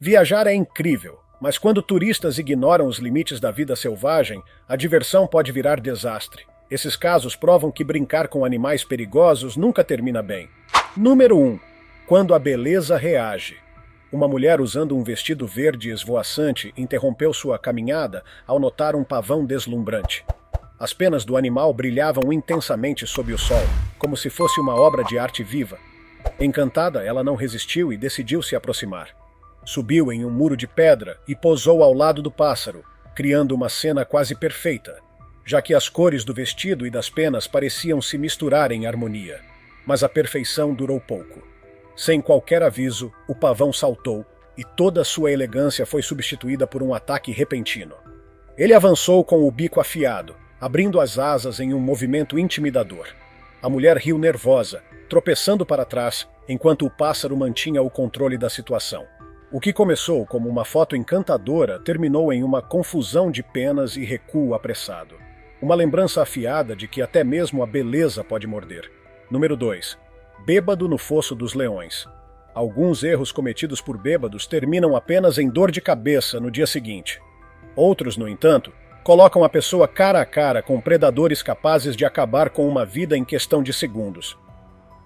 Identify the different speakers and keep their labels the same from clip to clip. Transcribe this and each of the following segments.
Speaker 1: Viajar é incrível, mas quando turistas ignoram os limites da vida selvagem, a diversão pode virar desastre. Esses casos provam que brincar com animais perigosos nunca termina bem. Número 1. Quando a beleza reage. Uma mulher usando um vestido verde esvoaçante interrompeu sua caminhada ao notar um pavão deslumbrante. As penas do animal brilhavam intensamente sob o sol, como se fosse uma obra de arte viva. Encantada, ela não resistiu e decidiu se aproximar. Subiu em um muro de pedra e posou ao lado do pássaro, criando uma cena quase perfeita, já que as cores do vestido e das penas pareciam se misturar em harmonia. Mas a perfeição durou pouco. Sem qualquer aviso, o pavão saltou e toda a sua elegância foi substituída por um ataque repentino. Ele avançou com o bico afiado, abrindo as asas em um movimento intimidador. A mulher riu nervosa, tropeçando para trás, enquanto o pássaro mantinha o controle da situação. O que começou como uma foto encantadora terminou em uma confusão de penas e recuo apressado. Uma lembrança afiada de que até mesmo a beleza pode morder. Número 2. Bêbado no fosso dos leões. Alguns erros cometidos por bêbados terminam apenas em dor de cabeça no dia seguinte. Outros, no entanto, colocam a pessoa cara a cara com predadores capazes de acabar com uma vida em questão de segundos.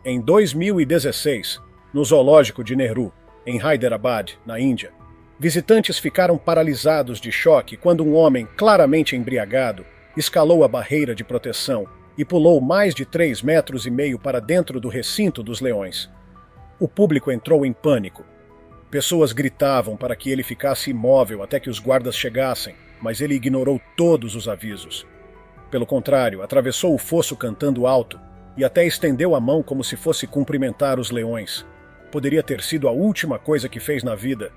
Speaker 1: Em 2016, no zoológico de Nehru, em Hyderabad, na Índia, visitantes ficaram paralisados de choque quando um homem claramente embriagado escalou a barreira de proteção e pulou mais de 3,5 metros para dentro do recinto dos leões. O público entrou em pânico. Pessoas gritavam para que ele ficasse imóvel até que os guardas chegassem, mas ele ignorou todos os avisos. Pelo contrário, atravessou o fosso cantando alto e até estendeu a mão como se fosse cumprimentar os leões. Poderia ter sido a última coisa que fez na vida.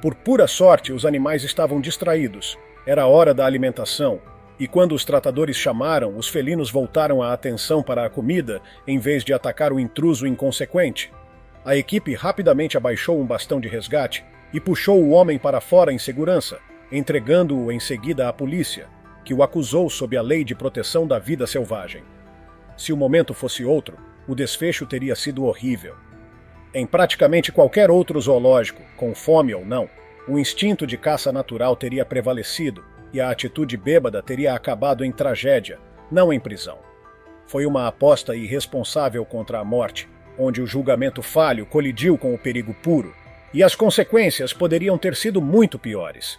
Speaker 1: Por pura sorte, os animais estavam distraídos. Era a hora da alimentação, e quando os tratadores chamaram, os felinos voltaram a atenção para a comida em vez de atacar o intruso inconsequente. A equipe rapidamente abaixou um bastão de resgate e puxou o homem para fora em segurança, entregando-o em seguida à polícia, que o acusou sob a Lei de Proteção da Vida Selvagem. Se o momento fosse outro, o desfecho teria sido horrível. Em praticamente qualquer outro zoológico, com fome ou não, o instinto de caça natural teria prevalecido e a atitude bêbada teria acabado em tragédia, não em prisão. Foi uma aposta irresponsável contra a morte, onde o julgamento falho colidiu com o perigo puro, e as consequências poderiam ter sido muito piores.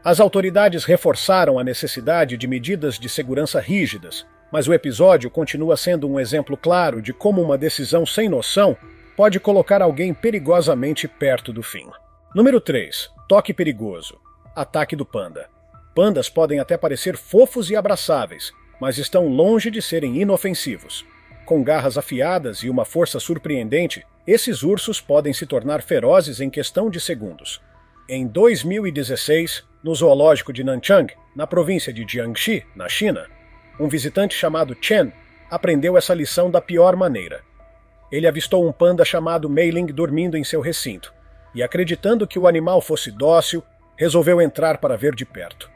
Speaker 1: As autoridades reforçaram a necessidade de medidas de segurança rígidas, mas o episódio continua sendo um exemplo claro de como uma decisão sem noção pode colocar alguém perigosamente perto do fim. Número 3. Toque perigoso. Ataque do panda. Pandas podem até parecer fofos e abraçáveis, mas estão longe de serem inofensivos. Com garras afiadas e uma força surpreendente, esses ursos podem se tornar ferozes em questão de segundos. Em 2016, no zoológico de Nanchang, na província de Jiangxi, na China, um visitante chamado Chen aprendeu essa lição da pior maneira. Ele avistou um panda chamado Mei-Ling dormindo em seu recinto, e acreditando que o animal fosse dócil, resolveu entrar para ver de perto.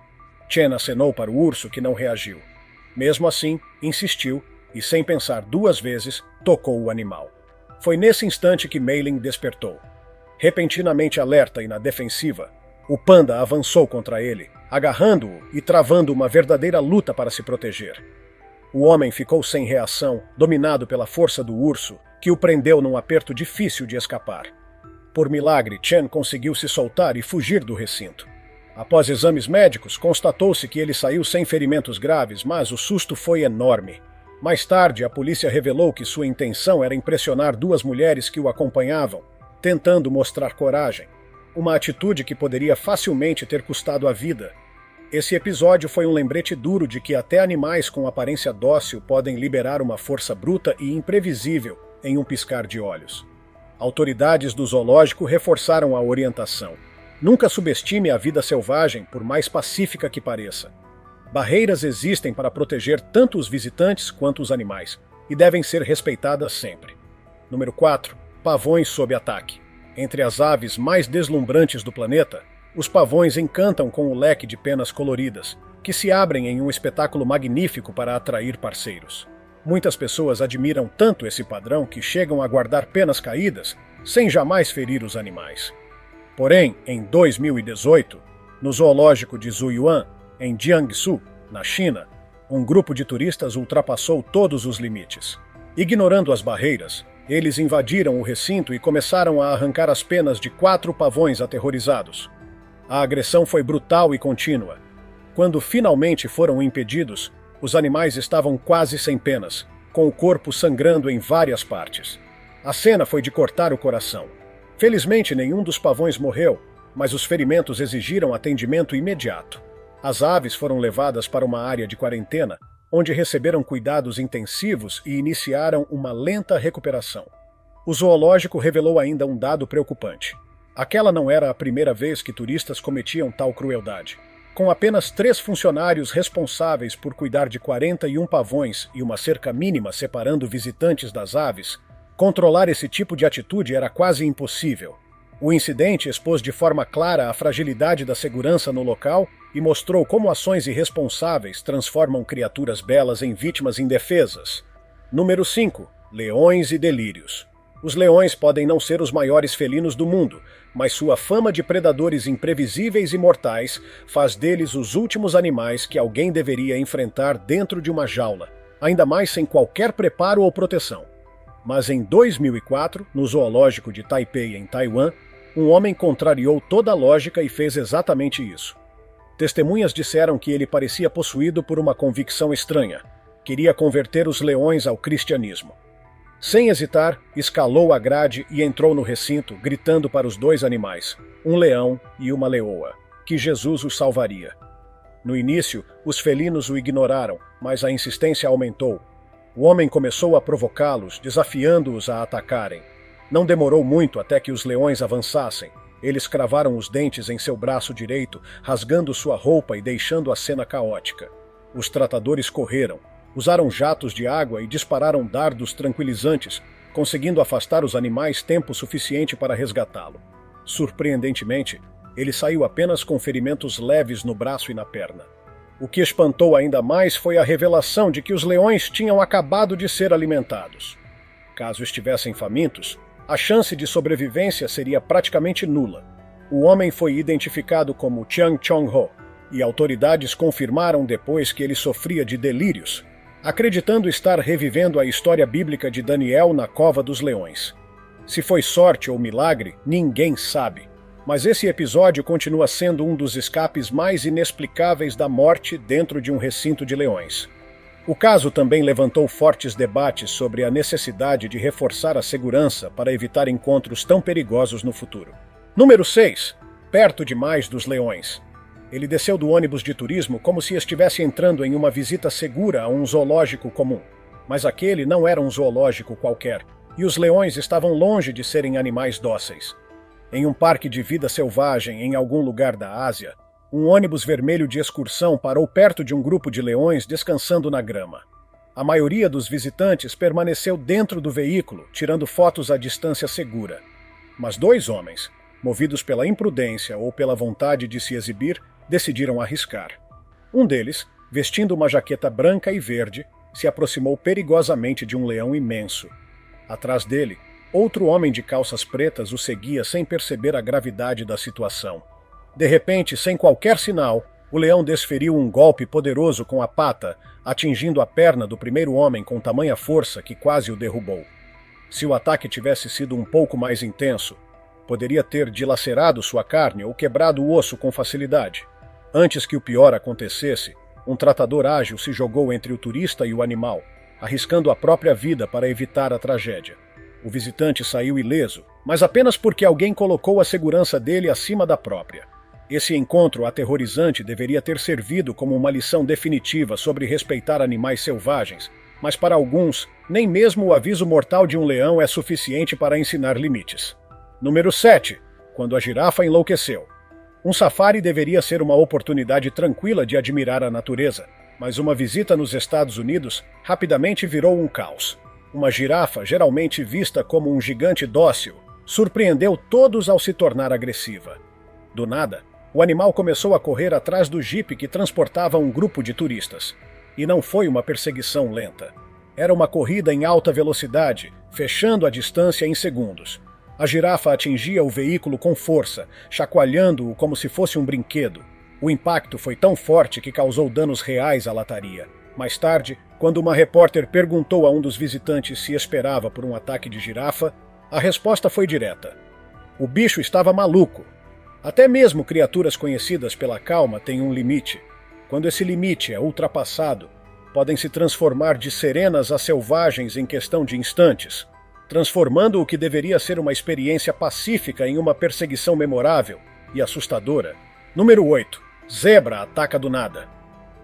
Speaker 1: Chen acenou para o urso, que não reagiu. Mesmo assim, insistiu e, sem pensar 2 vezes, tocou o animal. Foi nesse instante que Mei-Ling despertou. Repentinamente alerta e na defensiva, o panda avançou contra ele, agarrando-o e travando uma verdadeira luta para se proteger. O homem ficou sem reação, dominado pela força do urso, que o prendeu num aperto difícil de escapar. Por milagre, Chen conseguiu se soltar e fugir do recinto. Após exames médicos, constatou-se que ele saiu sem ferimentos graves, mas o susto foi enorme. Mais tarde, a polícia revelou que sua intenção era impressionar 2 mulheres que o acompanhavam, tentando mostrar coragem, uma atitude que poderia facilmente ter custado a vida. Esse episódio foi um lembrete duro de que até animais com aparência dócil podem liberar uma força bruta e imprevisível em um piscar de olhos. Autoridades do zoológico reforçaram a orientação. Nunca subestime a vida selvagem, por mais pacífica que pareça. Barreiras existem para proteger tanto os visitantes quanto os animais, e devem ser respeitadas sempre. Número 4. Pavões sob ataque. Entre as aves mais deslumbrantes do planeta, os pavões encantam com o leque de penas coloridas, que se abrem em um espetáculo magnífico para atrair parceiros. Muitas pessoas admiram tanto esse padrão que chegam a guardar penas caídas, sem jamais ferir os animais. Porém, em 2018, no zoológico de Zhuiyuan, em Jiangsu, na China, um grupo de turistas ultrapassou todos os limites. Ignorando as barreiras, eles invadiram o recinto e começaram a arrancar as penas de 4 pavões aterrorizados. A agressão foi brutal e contínua. Quando finalmente foram impedidos, os animais estavam quase sem penas, com o corpo sangrando em várias partes. A cena foi de cortar o coração. Felizmente, nenhum dos pavões morreu, mas os ferimentos exigiram atendimento imediato. As aves foram levadas para uma área de quarentena, onde receberam cuidados intensivos e iniciaram uma lenta recuperação. O zoológico revelou ainda um dado preocupante. Aquela não era a primeira vez que turistas cometiam tal crueldade. Com apenas 3 funcionários responsáveis por cuidar de 41 pavões e uma cerca mínima separando visitantes das aves, controlar esse tipo de atitude era quase impossível. O incidente expôs de forma clara a fragilidade da segurança no local e mostrou como ações irresponsáveis transformam criaturas belas em vítimas indefesas. Número 5. Leões e delírios. Os leões podem não ser os maiores felinos do mundo, mas sua fama de predadores imprevisíveis e mortais faz deles os últimos animais que alguém deveria enfrentar dentro de uma jaula, ainda mais sem qualquer preparo ou proteção. Mas em 2004, no zoológico de Taipei, em Taiwan, um homem contrariou toda a lógica e fez exatamente isso. Testemunhas disseram que ele parecia possuído por uma convicção estranha. Queria converter os leões ao cristianismo. Sem hesitar, escalou a grade e entrou no recinto, gritando para os 2 animais, um leão e uma leoa, que Jesus os salvaria. No início, os felinos o ignoraram, mas a insistência aumentou. O homem começou a provocá-los, desafiando-os a atacarem. Não demorou muito até que os leões avançassem. Eles cravaram os dentes em seu braço direito, rasgando sua roupa e deixando a cena caótica. Os tratadores correram, usaram jatos de água e dispararam dardos tranquilizantes, conseguindo afastar os animais tempo suficiente para resgatá-lo. Surpreendentemente, ele saiu apenas com ferimentos leves no braço e na perna. O que espantou ainda mais foi a revelação de que os leões tinham acabado de ser alimentados. Caso estivessem famintos, a chance de sobrevivência seria praticamente nula. O homem foi identificado como Chiang Chong-ho, e autoridades confirmaram depois que ele sofria de delírios, acreditando estar revivendo a história bíblica de Daniel na Cova dos Leões. Se foi sorte ou milagre, ninguém sabe, mas esse episódio continua sendo um dos escapes mais inexplicáveis da morte dentro de um recinto de leões. O caso também levantou fortes debates sobre a necessidade de reforçar a segurança para evitar encontros tão perigosos no futuro. Número 6. Perto demais dos leões. Ele desceu do ônibus de turismo como se estivesse entrando em uma visita segura a um zoológico comum. Mas aquele não era um zoológico qualquer, e os leões estavam longe de serem animais dóceis. Em um parque de vida selvagem em algum lugar da Ásia, um ônibus vermelho de excursão parou perto de um grupo de leões descansando na grama. A maioria dos visitantes permaneceu dentro do veículo, tirando fotos à distância segura. Mas 2 homens, movidos pela imprudência ou pela vontade de se exibir, decidiram arriscar. Um deles, vestindo uma jaqueta branca e verde, se aproximou perigosamente de um leão imenso. Atrás dele, outro homem de calças pretas o seguia sem perceber a gravidade da situação. De repente, sem qualquer sinal, o leão desferiu um golpe poderoso com a pata, atingindo a perna do primeiro homem com tamanha força que quase o derrubou. Se o ataque tivesse sido um pouco mais intenso, poderia ter dilacerado sua carne ou quebrado o osso com facilidade. Antes que o pior acontecesse, um tratador ágil se jogou entre o turista e o animal, arriscando a própria vida para evitar a tragédia. O visitante saiu ileso, mas apenas porque alguém colocou a segurança dele acima da própria. Esse encontro aterrorizante deveria ter servido como uma lição definitiva sobre respeitar animais selvagens, mas para alguns, nem mesmo o aviso mortal de um leão é suficiente para ensinar limites. Número 7. Quando a girafa enlouqueceu. Um safari deveria ser uma oportunidade tranquila de admirar a natureza, mas uma visita nos Estados Unidos rapidamente virou um caos. Uma girafa, geralmente vista como um gigante dócil, surpreendeu todos ao se tornar agressiva. Do nada, o animal começou a correr atrás do jipe que transportava um grupo de turistas. E não foi uma perseguição lenta. Era uma corrida em alta velocidade, fechando a distância em segundos. A girafa atingia o veículo com força, chacoalhando-o como se fosse um brinquedo. O impacto foi tão forte que causou danos reais à lataria. Mais tarde, quando uma repórter perguntou a um dos visitantes se esperava por um ataque de girafa, a resposta foi direta. O bicho estava maluco. Até mesmo criaturas conhecidas pela calma têm um limite. Quando esse limite é ultrapassado, podem se transformar de serenas a selvagens em questão de instantes, transformando o que deveria ser uma experiência pacífica em uma perseguição memorável e assustadora. Número 8. Zebra ataca do nada.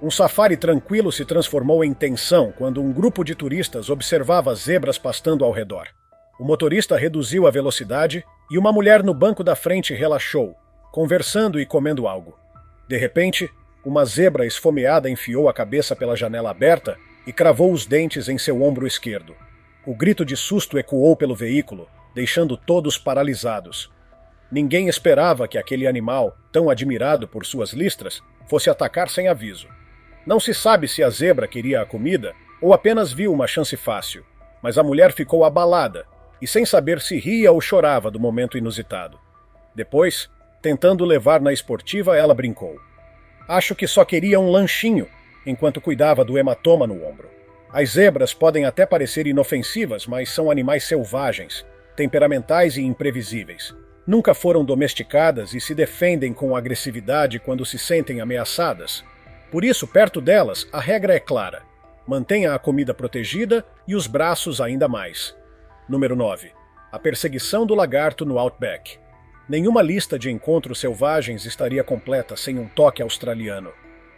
Speaker 1: Um safari tranquilo se transformou em tensão quando um grupo de turistas observava zebras pastando ao redor. O motorista reduziu a velocidade e uma mulher no banco da frente relaxou, conversando e comendo algo. De repente, uma zebra esfomeada enfiou a cabeça pela janela aberta e cravou os dentes em seu ombro esquerdo. O grito de susto ecoou pelo veículo, deixando todos paralisados. Ninguém esperava que aquele animal, tão admirado por suas listras, fosse atacar sem aviso. Não se sabe se a zebra queria a comida ou apenas viu uma chance fácil, mas a mulher ficou abalada e sem saber se ria ou chorava do momento inusitado. Depois, tentando levar na esportiva, ela brincou. Acho que só queria um lanchinho, enquanto cuidava do hematoma no ombro. As zebras podem até parecer inofensivas, mas são animais selvagens, temperamentais e imprevisíveis. Nunca foram domesticadas e se defendem com agressividade quando se sentem ameaçadas. Por isso, perto delas, a regra é clara. Mantenha a comida protegida e os braços ainda mais. Número 9. A perseguição do lagarto no Outback. Nenhuma lista de encontros selvagens estaria completa sem um toque australiano.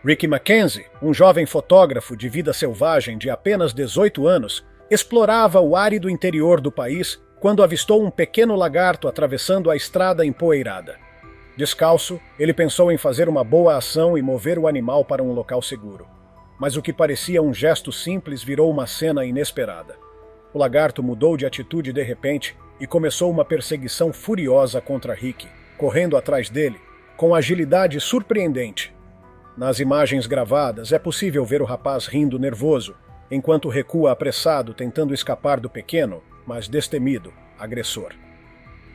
Speaker 1: Ricky Mackenzie, um jovem fotógrafo de vida selvagem de apenas 18 anos, explorava o árido interior do país quando avistou um pequeno lagarto atravessando a estrada empoeirada. Descalço, ele pensou em fazer uma boa ação e mover o animal para um local seguro. Mas o que parecia um gesto simples virou uma cena inesperada. O lagarto mudou de atitude de repente e começou uma perseguição furiosa contra Ricky, correndo atrás dele, com agilidade surpreendente. Nas imagens gravadas, é possível ver o rapaz rindo nervoso, enquanto recua apressado tentando escapar do pequeno, mas destemido, agressor.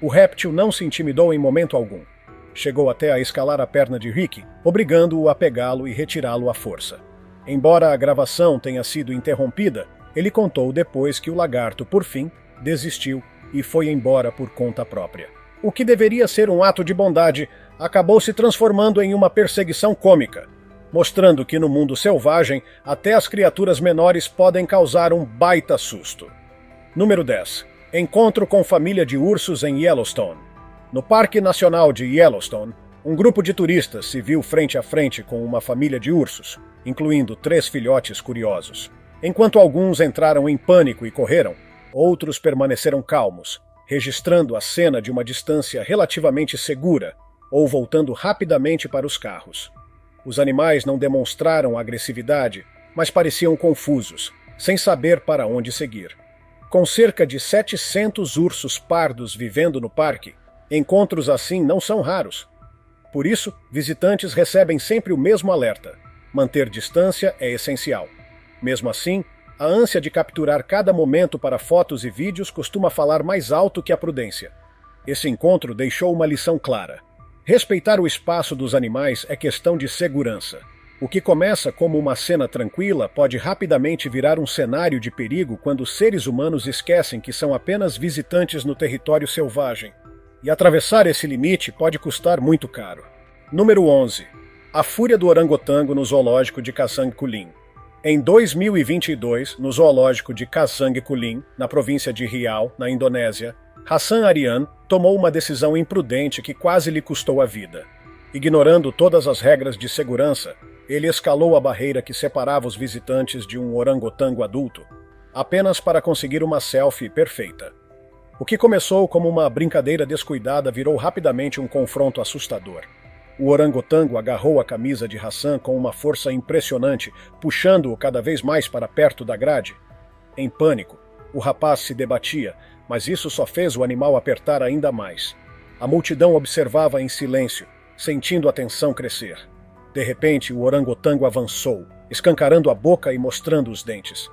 Speaker 1: O réptil não se intimidou em momento algum. Chegou até a escalar a perna de Ricky, obrigando-o a pegá-lo e retirá-lo à força. Embora a gravação tenha sido interrompida, ele contou depois que o lagarto, por fim, desistiu e foi embora por conta própria. O que deveria ser um ato de bondade acabou se transformando em uma perseguição cômica, mostrando que no mundo selvagem até as criaturas menores podem causar um baita susto. Número 10. Encontro com família de ursos em Yellowstone. No Parque Nacional de Yellowstone, um grupo de turistas se viu frente a frente com uma família de ursos, incluindo 3 filhotes curiosos. Enquanto alguns entraram em pânico e correram, outros permaneceram calmos, registrando a cena de uma distância relativamente segura ou voltando rapidamente para os carros. Os animais não demonstraram agressividade, mas pareciam confusos, sem saber para onde seguir. Com cerca de 700 ursos pardos vivendo no parque, encontros assim não são raros. Por isso, visitantes recebem sempre o mesmo alerta: manter distância é essencial. Mesmo assim, a ânsia de capturar cada momento para fotos e vídeos costuma falar mais alto que a prudência. Esse encontro deixou uma lição clara. Respeitar o espaço dos animais é questão de segurança. O que começa como uma cena tranquila pode rapidamente virar um cenário de perigo quando os seres humanos esquecem que são apenas visitantes no território selvagem. E atravessar esse limite pode custar muito caro. Número 11. A fúria do orangotango no zoológico de Casang Kuling. Em 2022, no zoológico de Casang Kuling, na província de Riau, na Indonésia, Hassan Arian tomou uma decisão imprudente que quase lhe custou a vida. Ignorando todas as regras de segurança, ele escalou a barreira que separava os visitantes de um orangotango adulto, apenas para conseguir uma selfie perfeita. O que começou como uma brincadeira descuidada virou rapidamente um confronto assustador. O orangotango agarrou a camisa de Hassan com uma força impressionante, puxando-o cada vez mais para perto da grade. Em pânico, o rapaz se debatia, mas isso só fez o animal apertar ainda mais. A multidão observava em silêncio, sentindo a tensão crescer. De repente, o orangotango avançou, escancarando a boca e mostrando os dentes.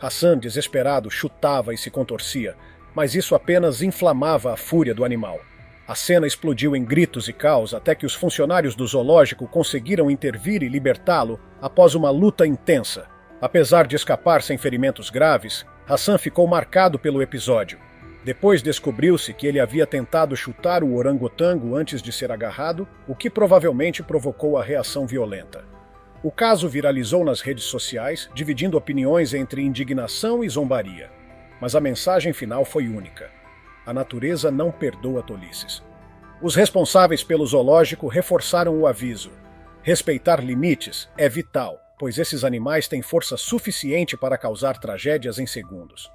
Speaker 1: Hassan, desesperado, chutava e se contorcia, mas isso apenas inflamava a fúria do animal. A cena explodiu em gritos e caos até que os funcionários do zoológico conseguiram intervir e libertá-lo após uma luta intensa. Apesar de escapar sem ferimentos graves, Hassan ficou marcado pelo episódio. Depois descobriu-se que ele havia tentado chutar o orangotango antes de ser agarrado, o que provavelmente provocou a reação violenta. O caso viralizou nas redes sociais, dividindo opiniões entre indignação e zombaria. Mas a mensagem final foi única. A natureza não perdoa tolices. Os responsáveis pelo zoológico reforçaram o aviso. Respeitar limites é vital, pois esses animais têm força suficiente para causar tragédias em segundos.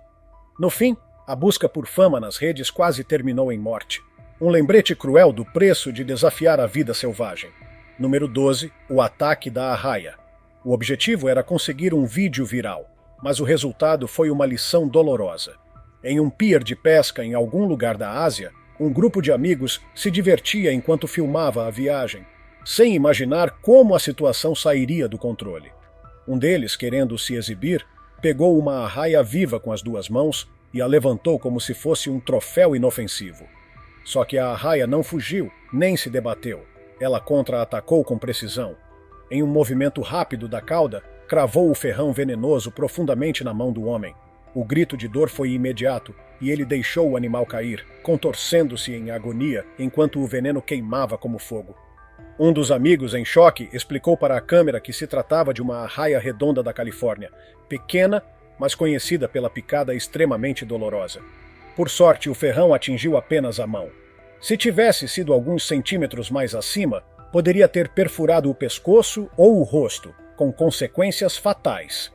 Speaker 1: No fim, a busca por fama nas redes quase terminou em morte. Um lembrete cruel do preço de desafiar a vida selvagem. Número 12. O ataque da arraia. O objetivo era conseguir um vídeo viral, mas o resultado foi uma lição dolorosa. Em um pier de pesca em algum lugar da Ásia, um grupo de amigos se divertia enquanto filmava a viagem, sem imaginar como a situação sairia do controle. Um deles, querendo se exibir, pegou uma arraia viva com as duas mãos e a levantou como se fosse um troféu inofensivo. Só que a arraia não fugiu, nem se debateu. Ela contra-atacou com precisão. Em um movimento rápido da cauda, cravou o ferrão venenoso profundamente na mão do homem. O grito de dor foi imediato e ele deixou o animal cair, contorcendo-se em agonia enquanto o veneno queimava como fogo. Um dos amigos, em choque, explicou para a câmera que se tratava de uma arraia redonda da Califórnia, pequena, mas conhecida pela picada extremamente dolorosa. Por sorte, o ferrão atingiu apenas a mão. Se tivesse sido alguns centímetros mais acima, poderia ter perfurado o pescoço ou o rosto, com consequências fatais.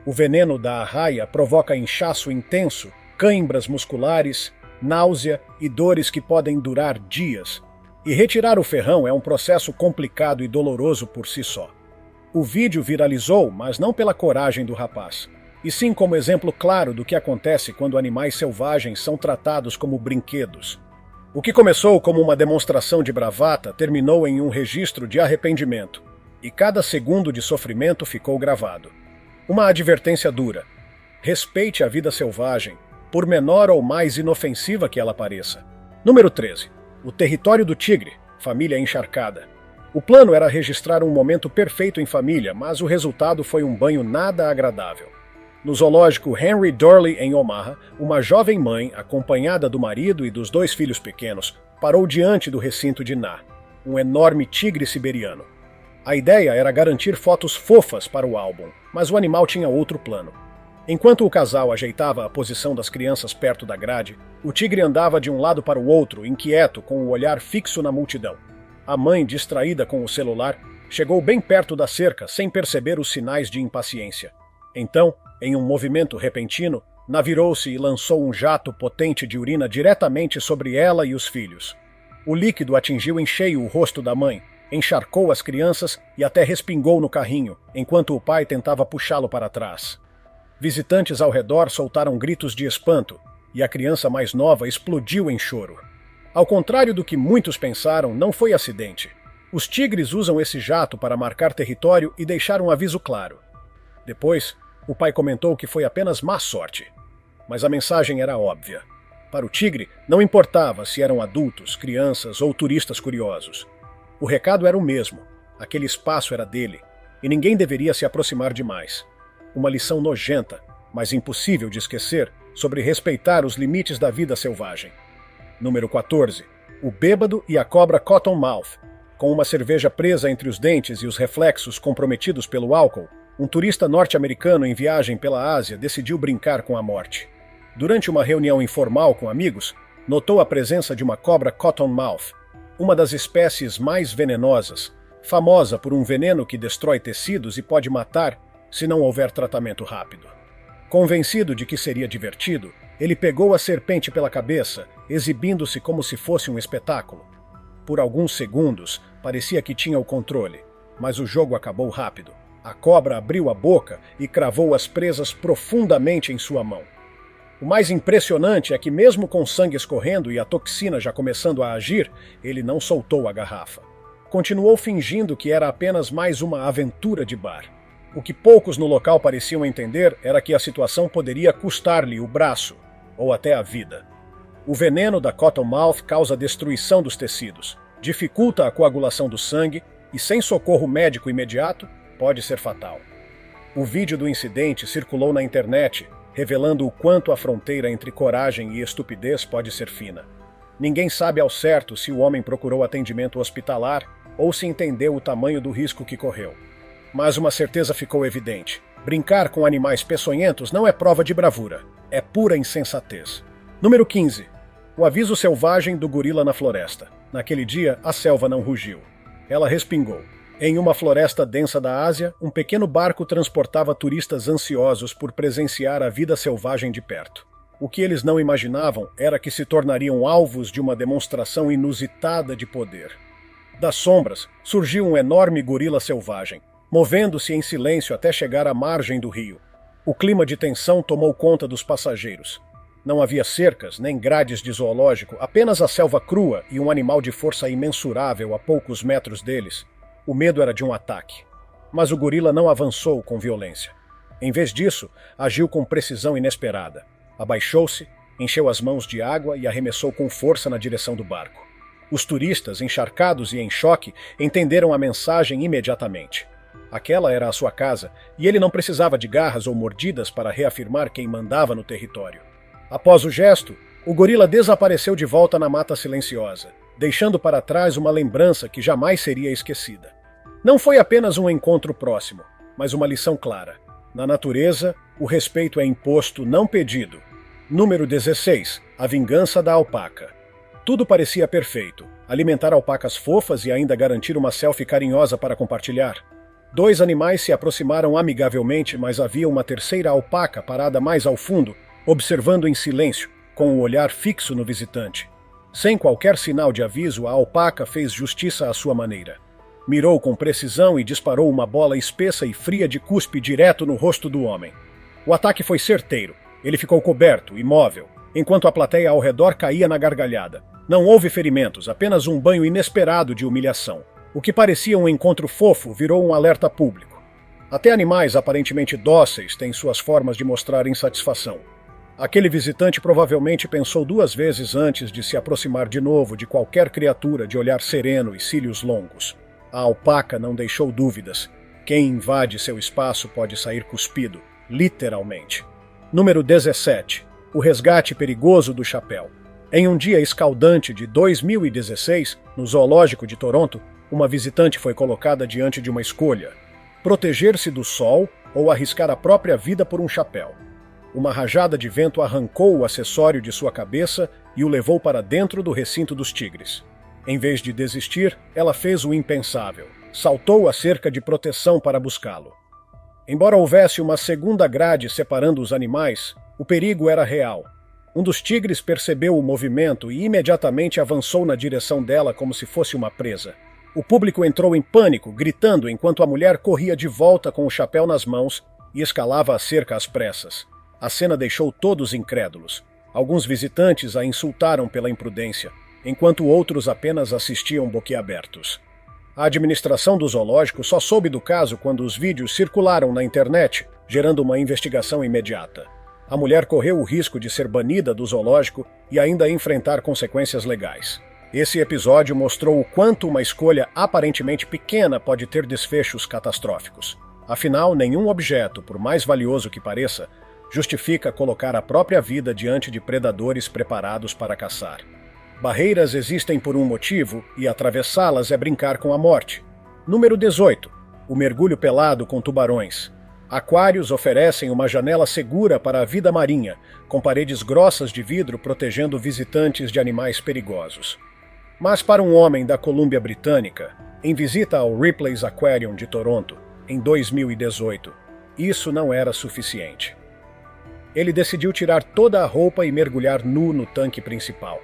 Speaker 1: O veneno da arraia provoca inchaço intenso, cãibras musculares, náusea e dores que podem durar dias. E retirar o ferrão é um processo complicado e doloroso por si só. O vídeo viralizou, mas não pela coragem do rapaz, e sim como exemplo claro do que acontece quando animais selvagens são tratados como brinquedos. O que começou como uma demonstração de bravata terminou em um registro de arrependimento, e cada segundo de sofrimento ficou gravado. Uma advertência dura. Respeite a vida selvagem, por menor ou mais inofensiva que ela pareça. Número 13. O território do tigre, família encharcada. O plano era registrar um momento perfeito em família, mas o resultado foi um banho nada agradável. No zoológico Henry Dorley, em Omaha, uma jovem mãe, acompanhada do marido e dos 2 filhos pequenos, parou diante do recinto de Na, um enorme tigre siberiano. A ideia era garantir fotos fofas para o álbum, mas o animal tinha outro plano. Enquanto o casal ajeitava a posição das crianças perto da grade, o tigre andava de um lado para o outro, inquieto, com o olhar fixo na multidão. A mãe, distraída com o celular, chegou bem perto da cerca sem perceber os sinais de impaciência. Então, em um movimento repentino, Na virou-se e lançou um jato potente de urina diretamente sobre ela e os filhos. O líquido atingiu em cheio o rosto da mãe, encharcou as crianças e até respingou no carrinho, enquanto o pai tentava puxá-lo para trás. Visitantes ao redor soltaram gritos de espanto, e a criança mais nova explodiu em choro. Ao contrário do que muitos pensaram, não foi acidente. Os tigres usam esse jato para marcar território e deixar um aviso claro. Depois, o pai comentou que foi apenas má sorte. Mas a mensagem era óbvia. Para o tigre, não importava se eram adultos, crianças ou turistas curiosos. O recado era o mesmo. Aquele espaço era dele, e ninguém deveria se aproximar demais. Uma lição nojenta, mas impossível de esquecer, sobre respeitar os limites da vida selvagem. Número 14. O bêbado e a cobra Cottonmouth. Com uma cerveja presa entre os dentes e os reflexos comprometidos pelo álcool, um turista norte-americano em viagem pela Ásia decidiu brincar com a morte. Durante uma reunião informal com amigos, notou a presença de uma cobra Cottonmouth, uma das espécies mais venenosas, famosa por um veneno que destrói tecidos e pode matar se não houver tratamento rápido. Convencido de que seria divertido, ele pegou a serpente pela cabeça, exibindo-se como se fosse um espetáculo. Por alguns segundos, parecia que tinha o controle, mas o jogo acabou rápido. A cobra abriu a boca e cravou as presas profundamente em sua mão. O mais impressionante é que, mesmo com sangue escorrendo e a toxina já começando a agir, ele não soltou a garrafa. Continuou fingindo que era apenas mais uma aventura de bar. O que poucos no local pareciam entender era que a situação poderia custar-lhe o braço. ou até a vida. O veneno da cottonmouth causa destruição dos tecidos, dificulta a coagulação do sangue e, sem socorro médico imediato, pode ser fatal. O vídeo do incidente circulou na internet, revelando o quanto a fronteira entre coragem e estupidez pode ser fina. Ninguém sabe ao certo se o homem procurou atendimento hospitalar ou se entendeu o tamanho do risco que correu. Mas uma certeza ficou evidente: brincar com animais peçonhentos não é prova de bravura, é pura insensatez. Número 15. O aviso selvagem do gorila na floresta. Naquele dia, a selva não rugiu. Ela respingou. Em uma floresta densa da Ásia, um pequeno barco transportava turistas ansiosos por presenciar a vida selvagem de perto. O que eles não imaginavam era que se tornariam alvos de uma demonstração inusitada de poder. Das sombras, surgiu um enorme gorila selvagem, movendo-se em silêncio até chegar à margem do rio. O clima de tensão tomou conta dos passageiros. Não havia cercas, nem grades de zoológico, apenas a selva crua e um animal de força imensurável a poucos metros deles. O medo era de um ataque. Mas o gorila não avançou com violência. Em vez disso, agiu com precisão inesperada. Abaixou-se, encheu as mãos de água e arremessou com força na direção do barco. Os turistas, encharcados e em choque, entenderam a mensagem imediatamente. Aquela era a sua casa, e ele não precisava de garras ou mordidas para reafirmar quem mandava no território. Após o gesto, o gorila desapareceu de volta na mata silenciosa, deixando para trás uma lembrança que jamais seria esquecida. Não foi apenas um encontro próximo, mas uma lição clara. Na natureza, o respeito é imposto, não pedido. Número 16. A vingança da alpaca. Tudo parecia perfeito. Alimentar alpacas fofas e ainda garantir uma selfie carinhosa para compartilhar. Dois animais se aproximaram amigavelmente, mas havia uma terceira alpaca parada mais ao fundo, observando em silêncio, com o olhar fixo no visitante. Sem qualquer sinal de aviso, a alpaca fez justiça à sua maneira. Mirou com precisão e disparou uma bola espessa e fria de cuspe direto no rosto do homem. O ataque foi certeiro. Ele ficou coberto, imóvel, enquanto a plateia ao redor caía na gargalhada. Não houve ferimentos, apenas um banho inesperado de humilhação. O que parecia um encontro fofo virou um alerta público. Até animais aparentemente dóceis têm suas formas de mostrar insatisfação. Aquele visitante provavelmente pensou duas vezes antes de se aproximar de novo de qualquer criatura de olhar sereno e cílios longos. A alpaca não deixou dúvidas. Quem invade seu espaço pode sair cuspido, literalmente. Número 17. O resgate perigoso do chapéu. Em um dia escaldante de 2016, no Zoológico de Toronto, uma visitante foi colocada diante de uma escolha: proteger-se do sol ou arriscar a própria vida por um chapéu. Uma rajada de vento arrancou o acessório de sua cabeça e o levou para dentro do recinto dos tigres. Em vez de desistir, ela fez o impensável. Saltou a cerca de proteção para buscá-lo. Embora houvesse uma segunda grade separando os animais, o perigo era real. Um dos tigres percebeu o movimento e imediatamente avançou na direção dela como se fosse uma presa. O público entrou em pânico, gritando enquanto a mulher corria de volta com o chapéu nas mãos e escalava a cerca às pressas. A cena deixou todos incrédulos. Alguns visitantes a insultaram pela imprudência, enquanto outros apenas assistiam boquiabertos. A administração do zoológico só soube do caso quando os vídeos circularam na internet, gerando uma investigação imediata. A mulher correu o risco de ser banida do zoológico e ainda enfrentar consequências legais. Esse episódio mostrou o quanto uma escolha aparentemente pequena pode ter desfechos catastróficos. Afinal, nenhum objeto, por mais valioso que pareça, justifica colocar a própria vida diante de predadores preparados para caçar. Barreiras existem por um motivo e atravessá-las é brincar com a morte. Número 18. O mergulho pelado com tubarões. Aquários oferecem uma janela segura para a vida marinha, com paredes grossas de vidro protegendo visitantes de animais perigosos. Mas para um homem da Colômbia Britânica, em visita ao Ripley's Aquarium de Toronto, em 2018, isso não era suficiente. Ele decidiu tirar toda a roupa e mergulhar nu no tanque principal.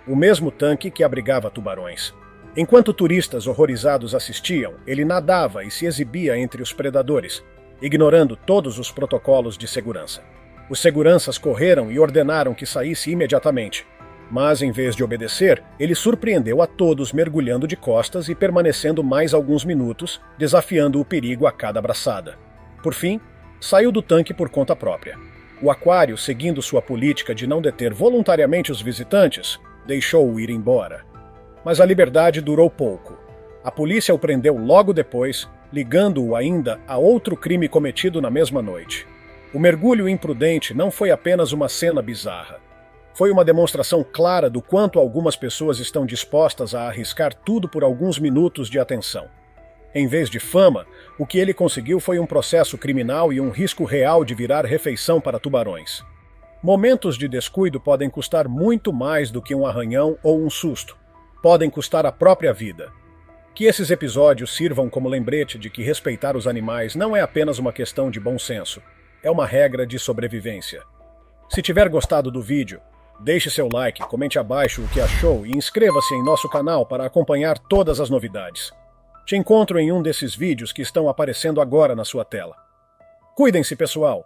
Speaker 1: O mesmo tanque que abrigava tubarões. Enquanto turistas horrorizados assistiam, ele nadava e se exibia entre os predadores, ignorando todos os protocolos de segurança. Os seguranças correram e ordenaram que saísse imediatamente. Mas, em vez de obedecer, ele surpreendeu a todos mergulhando de costas e permanecendo mais alguns minutos, desafiando o perigo a cada braçada. Por fim, saiu do tanque por conta própria. O aquário, seguindo sua política de não deter voluntariamente os visitantes, deixou-o ir embora. Mas a liberdade durou pouco. A polícia o prendeu logo depois, ligando-o ainda a outro crime cometido na mesma noite. O mergulho imprudente não foi apenas uma cena bizarra. Foi uma demonstração clara do quanto algumas pessoas estão dispostas a arriscar tudo por alguns minutos de atenção. Em vez de fama, o que ele conseguiu foi um processo criminal e um risco real de virar refeição para tubarões. Momentos de descuido podem custar muito mais do que um arranhão ou um susto. Podem custar a própria vida. Que esses episódios sirvam como lembrete de que respeitar os animais não é apenas uma questão de bom senso, é uma regra de sobrevivência. Se tiver gostado do vídeo, deixe seu like, comente abaixo o que achou e inscreva-se em nosso canal para acompanhar todas as novidades. Te encontro em um desses vídeos que estão aparecendo agora na sua tela. Cuidem-se, pessoal!